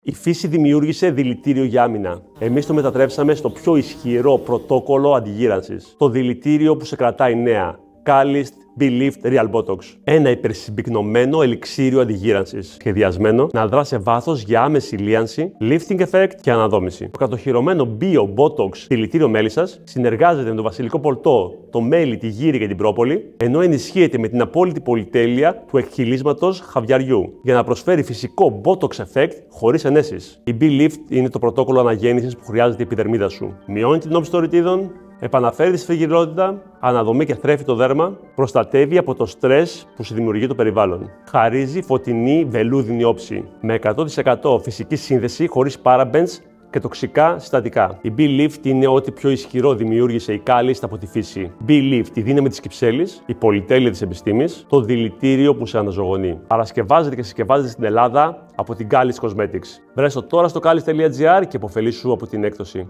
Η φύση δημιούργησε δηλητήριο για άμυνα. Εμείς το μετατρέψαμε στο πιο ισχυρό πρωτόκολλο αντιγύρανσης. Το δηλητήριο που σε κρατάει νέα. Catalyst B-Lift Real Botox. Ένα υπερσυμπυκνωμένο ελιξίριο αντιγύρανσης. Σχεδιασμένο να δρά σε βάθος για άμεση λίανση, lifting effect και αναδόμηση. Το κατοχυρωμένο Bio Botox δηλητήριο μέλισσας συνεργάζεται με το βασιλικό πολτό, το μέλι, τη γύρι και την πρόπολη, ενώ ενισχύεται με την απόλυτη πολυτέλεια του εκχυλίσματος χαβιαριού για να προσφέρει φυσικό Botox effect χωρίς ενέσεις. Η B-Lift είναι το πρωτόκολλο αναγέννησης που χρειάζεται η επιδερμίδα σου. Μειώνει την όψη των ρητίδων, επαναφέρει τη σφυγγυρότητα, αναδομεί και θρέφει το δέρμα, προστατεύει από το στρες που σου δημιουργεί το περιβάλλον. Χαρίζει φωτεινή βελούδινη όψη, με 100% φυσική σύνδεση χωρίς parabens και τοξικά συστατικά. Η B-Lift είναι ό,τι πιο ισχυρό δημιούργησε η Catalyst από τη φύση. B-Lift, η δύναμη της κυψέλης, η πολυτέλεια της επιστήμης, το δηλητήριο που σε αναζωογονεί. Παρασκευάζεται και συσκευάζεται στην Ελλάδα από την Catalyst Cosmetics. Βρες το τώρα στο catalyst.gr και υποφελήσου από την έκπτωση.